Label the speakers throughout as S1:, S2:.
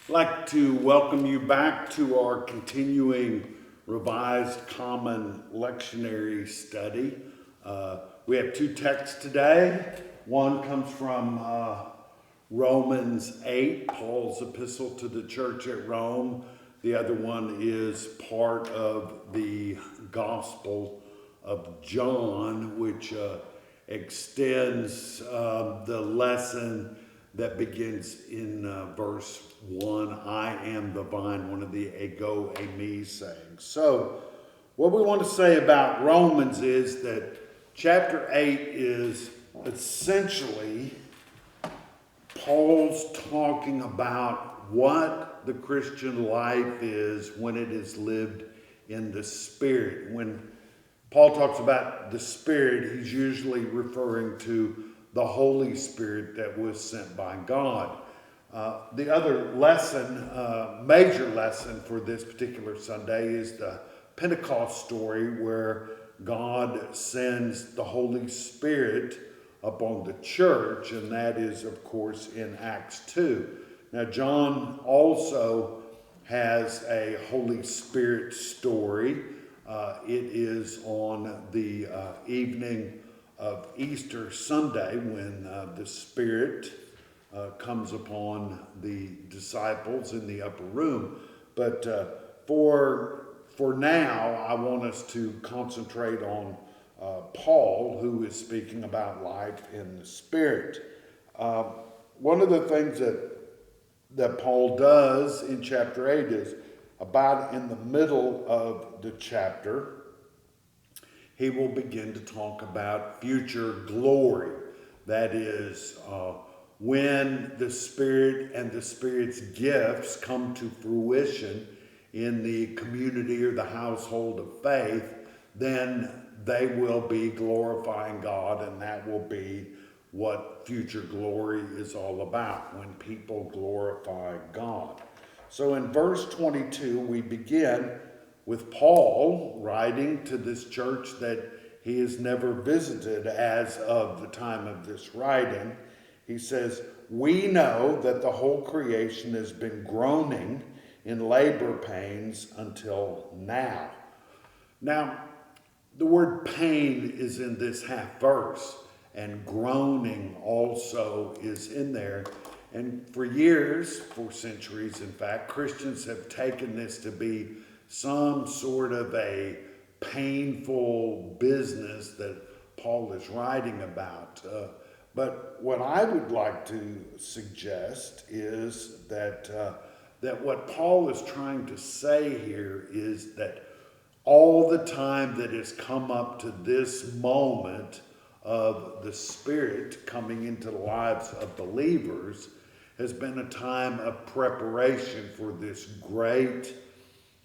S1: I'd like to welcome you back to our continuing Revised Common Lectionary study. We have two texts today. One comes from Romans 8, Paul's epistle to the church at Rome. The other one is part of the Gospel of John, which extends the lesson that begins in verse 1, I am the vine, one of the ego eimi sayings. So, what we want to say about Romans is that chapter 8 is essentially Paul's talking about what the Christian life is when it is lived in the Spirit. When Paul talks about the Spirit, he's usually referring to the Holy Spirit that was sent by God. The other lesson, major lesson for this particular Sunday is the Pentecost story where God sends the Holy Spirit upon the church, and that is, of course, in Acts 2. Now, John also has a Holy Spirit story. It is on the evening of Easter Sunday when the Spirit comes upon the disciples in the upper room. But for now, I want us to concentrate on Paul, who is speaking about life in the Spirit. One of the things that Paul does in chapter 8 is about in the middle of the chapter, he will begin to talk about future glory. That is, when the Spirit and the Spirit's gifts come to fruition in the community or the household of faith, then they will be glorifying God, and that will be what future glory is all about, when people glorify God. So in verse 22, we begin with Paul writing to this church that he has never visited as of the time of this writing. He says, we know that the whole creation has been groaning in labor pains until now. Now, the word pain is in this half verse, and groaning also is in there. And for years, for centuries in fact, Christians have taken this to be some sort of a painful business that Paul is writing about. But what I would like to suggest is that what Paul is trying to say here is that all the time that has come up to this moment of the Spirit coming into the lives of believers has been a time of preparation for this great,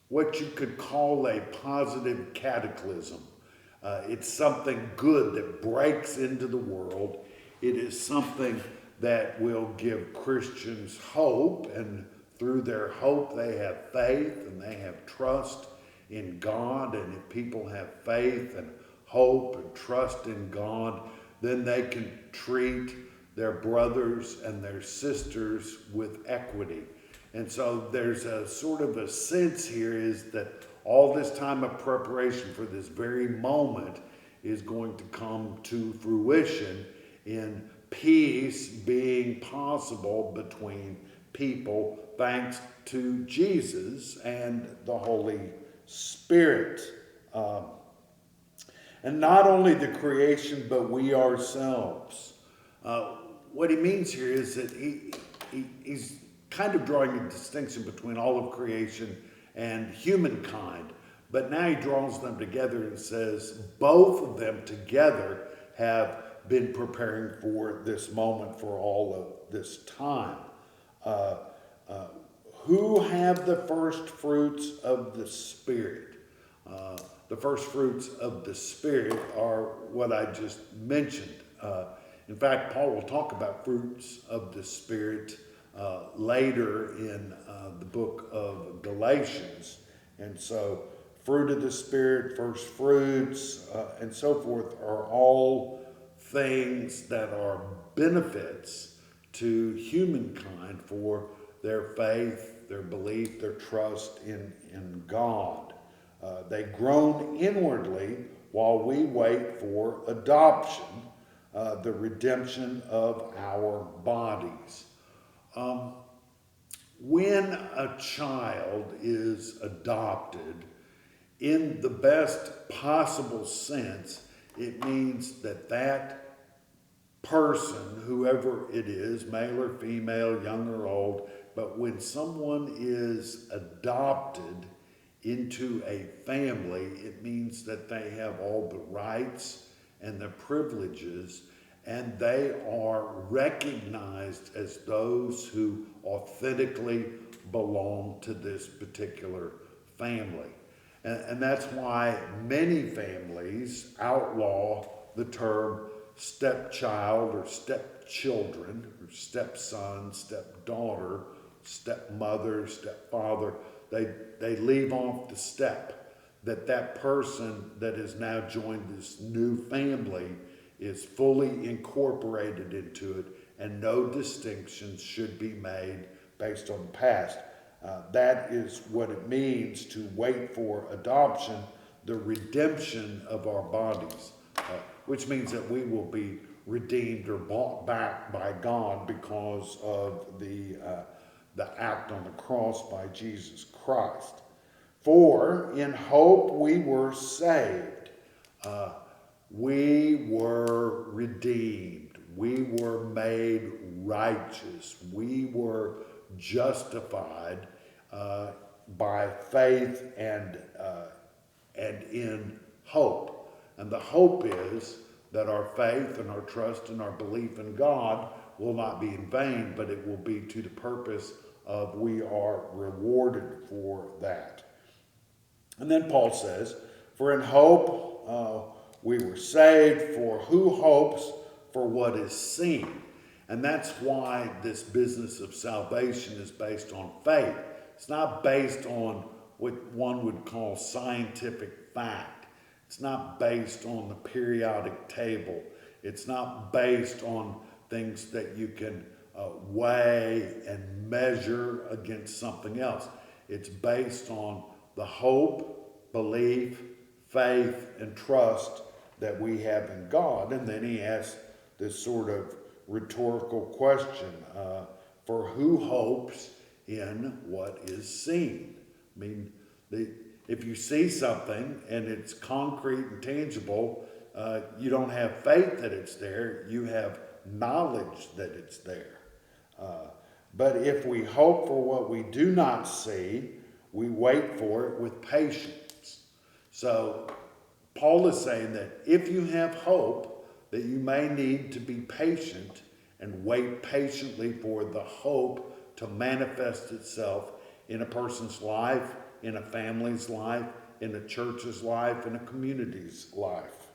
S1: what you could call a positive cataclysm. It's something good that breaks into the world. It is something that will give Christians hope, and through their hope they have faith and they have trust in God. And if people have faith and hope and trust in God, then they can treat their brothers and their sisters with equity. And so there's a sort of a sense here is that all this time of preparation for this very moment is going to come to fruition in peace being possible between people thanks to Jesus and the Holy Spirit. And not only the creation, but we ourselves. What he means here is that he's kind of drawing a distinction between all of creation and humankind. But now he draws them together and says both of them together have been preparing for this moment for all of this time. Who have the first fruits of the Spirit? The first fruits of the Spirit are what I just mentioned. In fact, Paul will talk about fruits of the Spirit later in the book of Galatians. And so fruit of the Spirit, first fruits, and so forth are all things that are benefits to humankind for their faith, their belief, their trust in God. They groan inwardly while we wait for adoption, the redemption of our bodies. When a child is adopted, in the best possible sense, it means that that person, whoever it is, male or female, young or old, but when someone is adopted into a family, it means that they have all the rights and the privileges, and they are recognized as those who authentically belong to this particular family. And that's why many families outlaw the term stepchild or stepchildren or stepson, stepdaughter, stepmother, stepfather. They leave off the step, that person that has now joined this new family is fully incorporated into it, and no distinctions should be made based on the past. That is what it means to wait for adoption, the redemption of our bodies, which means that we will be redeemed or bought back by God because of the act on the cross by Jesus Christ. For in hope we were saved. We were redeemed. We were made righteous. We were justified by faith and in hope. And the hope is that our faith and our trust and our belief in God will not be in vain, but it will be to the purpose of we are rewarded for that. And then Paul says, for in hope we were saved, for who hopes for what is seen? And that's why this business of salvation is based on faith. It's not based on what one would call scientific fact. It's not based on the periodic table. It's not based on things that you can weigh and measure against something else. It's based on the hope, belief, faith, and trust that we have in God. And then he asks this sort of rhetorical question, for who hopes in what is seen? I mean, if you see something and it's concrete and tangible, you don't have faith that it's there, you have knowledge that it's there. But if we hope for what we do not see, we wait for it with patience. So Paul is saying that if you have hope, that you may need to be patient and wait patiently for the hope to manifest itself in a person's life, in a family's life, in a church's life, in a community's life.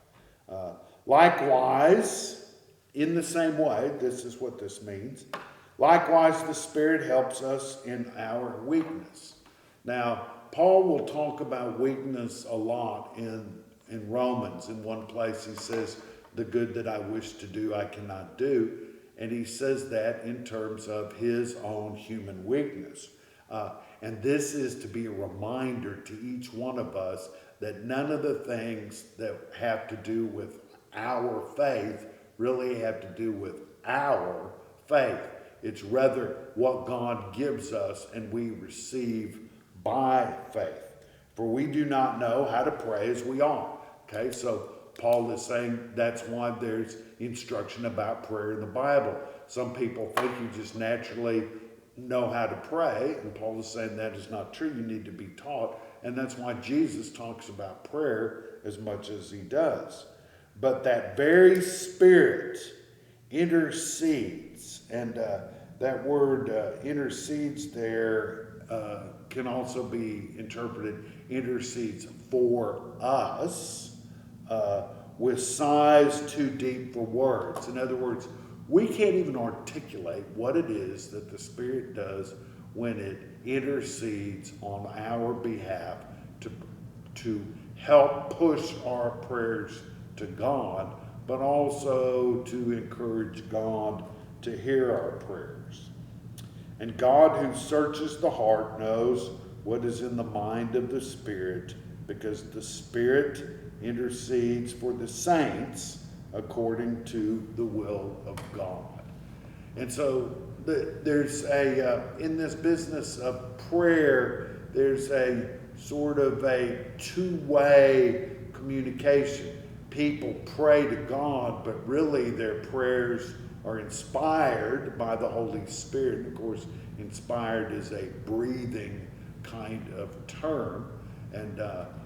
S1: Likewise, in the same way, this is what this means, likewise the Spirit helps us in our weakness. Now, Paul will talk about weakness a lot in Romans. In one place he says, the good that I wish to do, I cannot do. And he says that in terms of his own human weakness. And this is to be a reminder to each one of us that none of the things that have to do with our faith really have to do with our faith. It's rather what God gives us and we receive by faith. For we do not know how to pray as we ought. Okay, so Paul is saying that's why there's instruction about prayer in the Bible. Some people think you just naturally know how to pray, and Paul is saying that is not true. You need to be taught, and that's why Jesus talks about prayer as much as he does. But that very Spirit intercedes, and that word intercedes there can also be interpreted intercedes for us, with sighs too deep for words. In other words, we can't even articulate what it is that the Spirit does when it intercedes on our behalf to help push our prayers to God, but also to encourage God to hear our prayers. And God, who searches the heart, knows what is in the mind of the Spirit, because the Spirit intercedes for the saints according to the will of God. And so there's in this business of prayer, there's a sort of a two-way communication. People pray to God, but really their prayers are inspired by the Holy Spirit. And of course, inspired is a breathing kind of term, and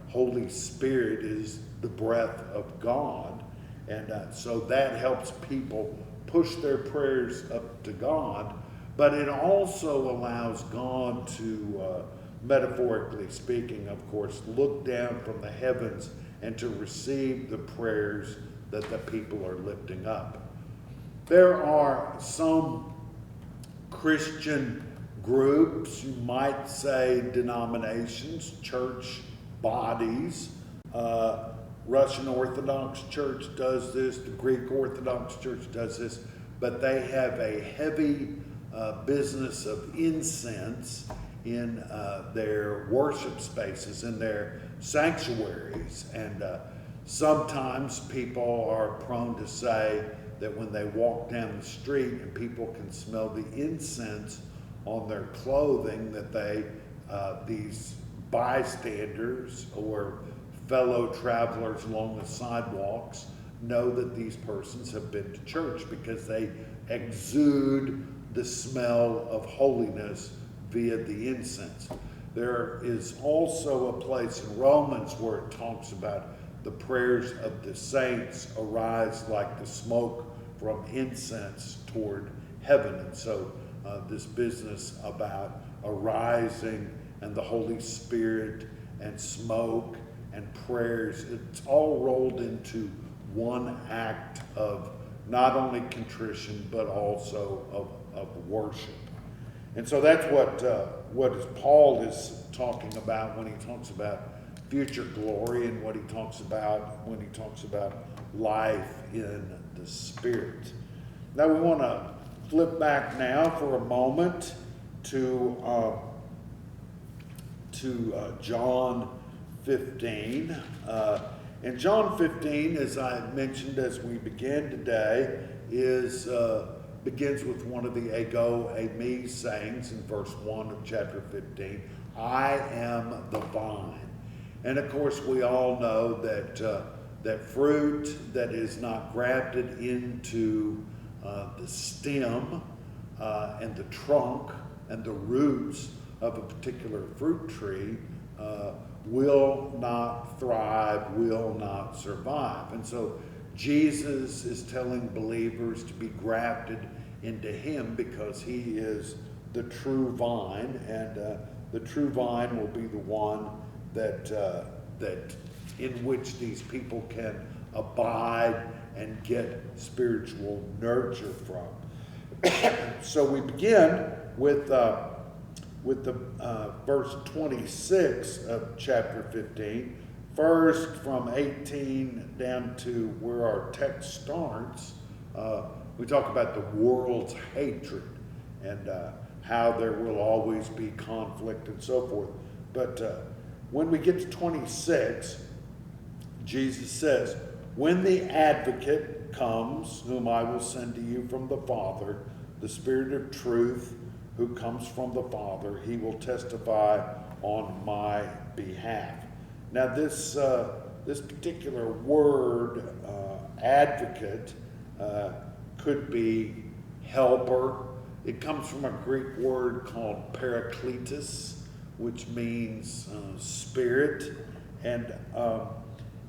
S1: Holy Spirit is the breath of God. And so that helps people push their prayers up to God, but it also allows God to, metaphorically speaking, of course, look down from the heavens and to receive the prayers that the people are lifting up. There are some Christian groups, you might say denominations, church bodies. Russian Orthodox Church does this, the Greek Orthodox Church does this, but they have a heavy business of incense in their worship spaces, in their sanctuaries. And sometimes people are prone to say that when they walk down the street and people can smell the incense on their clothing, that these bystanders or fellow travelers along the sidewalks know that these persons have been to church, because they exude the smell of holiness via the incense. There is also a place in Romans where it talks about the prayers of the saints arise like the smoke from incense toward heaven. And so this business about arising and the Holy Spirit and smoke and prayers, it's all rolled into one act of not only contrition but also of worship. And so that's what Paul is talking about when he talks about future glory, and what he talks about when he talks about life in the Spirit. Now we want to flip back now for a moment to John 15. And John 15, as I mentioned as we began today, begins with one of the ego eimi sayings in verse 1 of chapter 15. I am the vine. And of course we all know that fruit that is not grafted into the stem and the trunk and the roots of a particular fruit tree will not thrive, will not survive. And so Jesus is telling believers to be grafted into him, because he is the true vine, and the true vine will be the one that in which these people can abide and get spiritual nurture from. So we begin with the verse 26 of chapter 15. First, from 18 down to where our text starts, we talk about the world's hatred and how there will always be conflict and so forth. But when we get to 26, Jesus says, when the advocate comes, whom I will send to you from the Father, the Spirit of truth, who comes from the Father, he will testify on my behalf. Now this particular word, advocate, could be helper. It comes from a Greek word called parakletos, which means spirit. And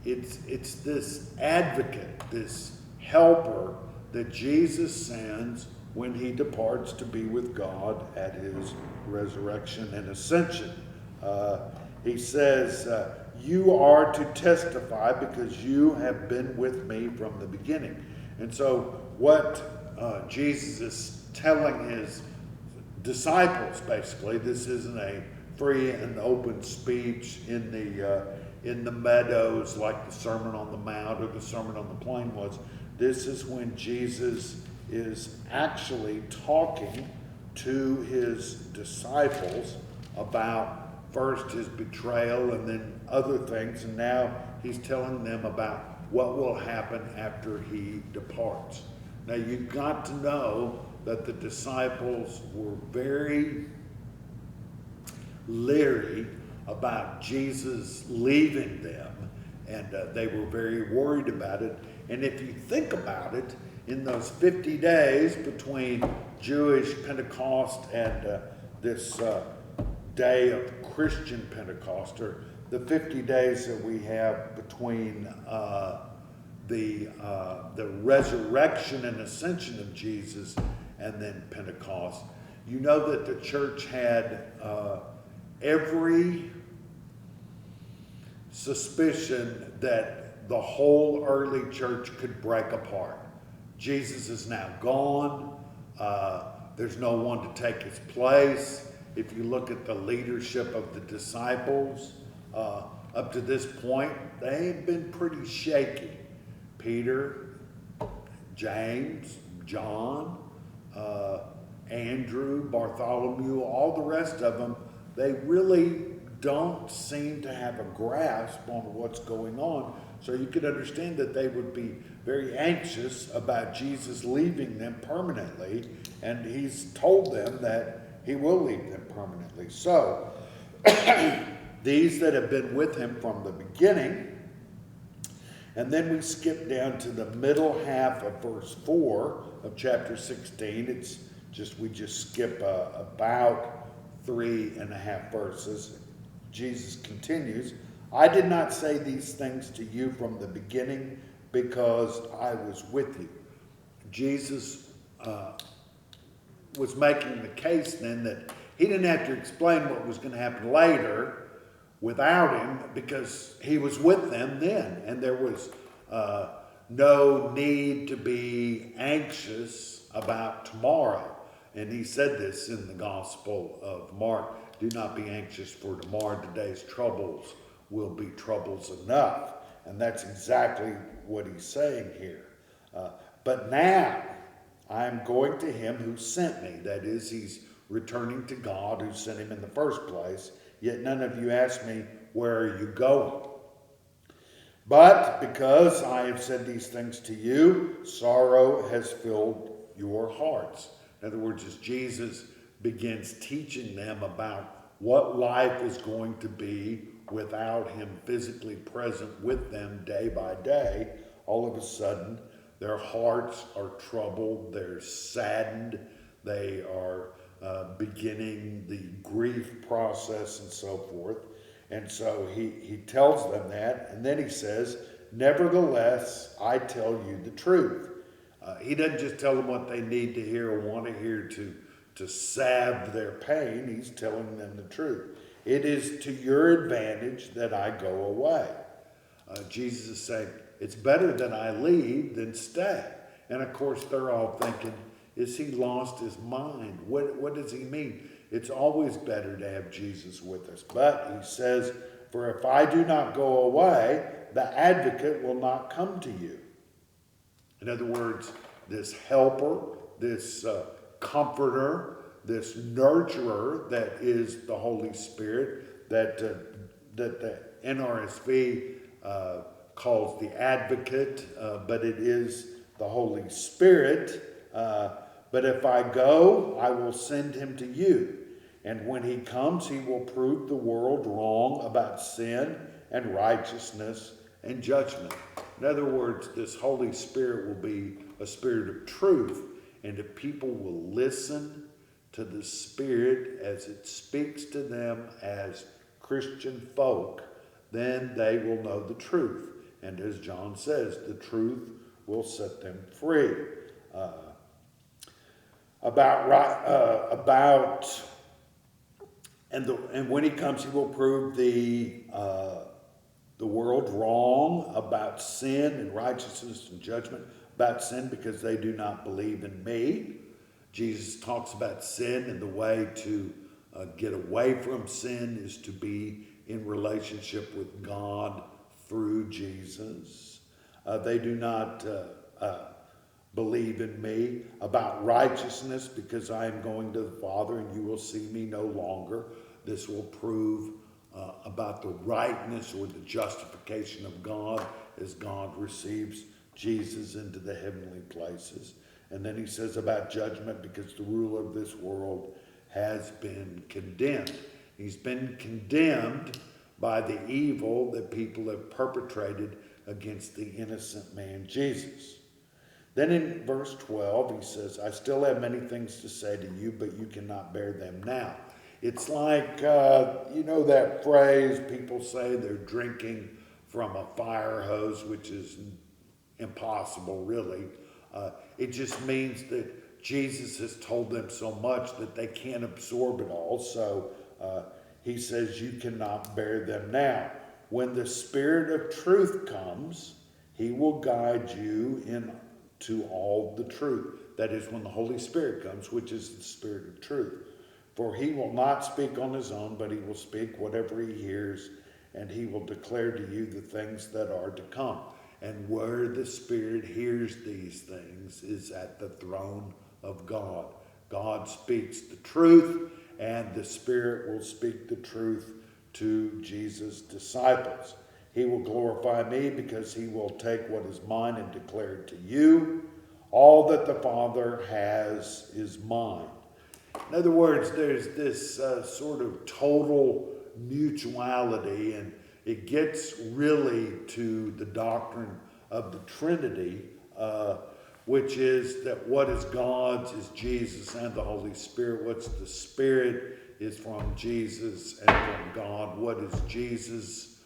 S1: it's this advocate, this helper that Jesus sends when he departs to be with God at his resurrection and ascension. He says, you are to testify because you have been with me from the beginning. And so what Jesus is telling his disciples, basically, this isn't a free and open speech in the meadows like the Sermon on the Mount or the Sermon on the Plain was. This is when Jesus is actually talking to his disciples about first his betrayal and then other things, and now he's telling them about what will happen after he departs. Now you've got to know that the disciples were very leery about Jesus leaving them, and they were very worried about it. And if you think about it, in those 50 days between Jewish Pentecost and this day of Christian Pentecost, or the 50 days that we have between the resurrection and ascension of Jesus and then Pentecost, you know that the church had every suspicion that the whole early church could break apart. Jesus is now gone. There's no one to take his place. If you look at the leadership of the disciples, up to this point, they've been pretty shaky. Peter, James, John, Andrew, Bartholomew, all the rest of them, they really don't seem to have a grasp on what's going on. So you could understand that they would be very anxious about Jesus leaving them permanently, and he's told them that he will leave them permanently. So these that have been with him from the beginning, and then we skip down to the middle half of verse 4 of chapter 16. We just skip about 3.5 verses. Jesus continues, I did not say these things to you from the beginning because I was with you. Jesus was making the case then that he didn't have to explain what was going to happen later without him, because he was with them then, and there was no need to be anxious about tomorrow. And he said this in the Gospel of Mark, do not be anxious for tomorrow, today's troubles will be troubles enough. And that's exactly what he's saying here. But now I am going to him who sent me. That is, he's returning to God who sent him in the first place. Yet none of you ask me, where are you going? But because I have said these things to you, sorrow has filled your hearts. In other words, as Jesus begins teaching them about what life is going to be without him physically present with them day by day, all of a sudden their hearts are troubled, they're saddened, they are beginning the grief process and so forth. And so he tells them that, and then he says, nevertheless, I tell you the truth. He doesn't just tell them what they need to hear or want to hear to salve their pain. He's telling them the truth. It is to your advantage that I go away. Jesus is saying, it's better that I leave than stay. And of course, they're all thinking, is he lost his mind? What does he mean? It's always better to have Jesus with us. But he says, for if I do not go away, the advocate will not come to you. In other words, this helper, this comforter, this nurturer that is the Holy Spirit, that the NRSV calls the advocate, but it is the Holy Spirit. But if I go, I will send him to you. And when he comes, he will prove the world wrong about sin and righteousness and judgment. In other words, this Holy Spirit will be a spirit of truth. And if people will listen to the Spirit as it speaks to them as Christian folk, then they will know the truth. And as John says, the truth will set them free. And when he comes, he will prove the world wrong about sin and righteousness and judgment. About sin because they do not believe in me. Jesus talks about sin, and the way to get away from sin is to be in relationship with God through Jesus. They do not believe in me, about righteousness, because I am going to the Father and you will see me no longer. This will prove about the rightness or the justification of God as God receives Jesus into the heavenly places. And then he says about judgment, because the ruler of this world has been condemned. He's been condemned by the evil that people have perpetrated against the innocent man Jesus. Then in verse 12, he says, I still have many things to say to you, but you cannot bear them now. It's like, you know that phrase, people say they're drinking from a fire hose, which is impossible, really. It just means that Jesus has told them so much that they can't absorb it all. So he says, you cannot bear them now. When the Spirit of truth comes, he will guide you into all the truth. That is when the Holy Spirit comes, which is the Spirit of truth. For he will not speak on his own, but he will speak whatever he hears, and he will declare to you the things that are to come. And where the Spirit hears these things is at the throne of God. God speaks the truth, and the Spirit will speak the truth to Jesus' disciples. He will glorify me because he will take what is mine and declare it to you. All that the Father has is mine. In other words, there's this sort of total mutuality, and it gets really to the doctrine of the Trinity, which is that what is God's is Jesus and the Holy Spirit. What's the Spirit is from Jesus and from God. What is Jesus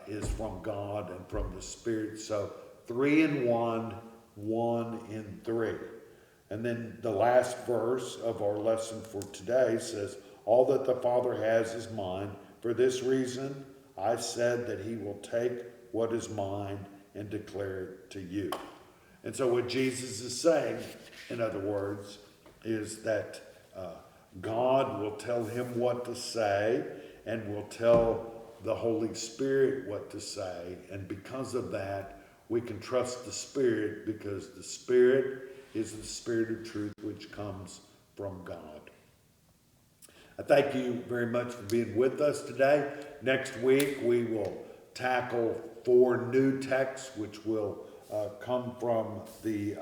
S1: is from God and from the Spirit. So 3 in 1, 1 in 3. And then the last verse of our lesson for today says, all that the Father has is mine. For this reason, I said that he will take what is mine and declare it to you. And so what Jesus is saying, in other words, is that God will tell him what to say and will tell the Holy Spirit what to say. And because of that, we can trust the Spirit, because the Spirit is the Spirit of truth which comes from God. I thank you very much for being with us today. Next week we will tackle 4 new texts which will come from the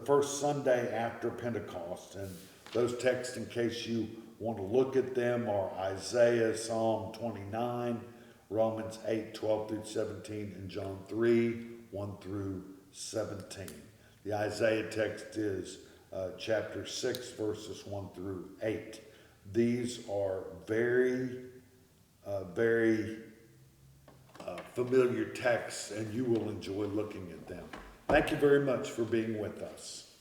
S1: first Sunday after Pentecost. And those texts, in case you want to look at them, are Isaiah, Psalm 29, Romans 8, 12 through 17, and John 3, 1 through 17. The Isaiah text is chapter 6, verses 1 through 8. These are very familiar texts, and you will enjoy looking at them. Thank you very much for being with us.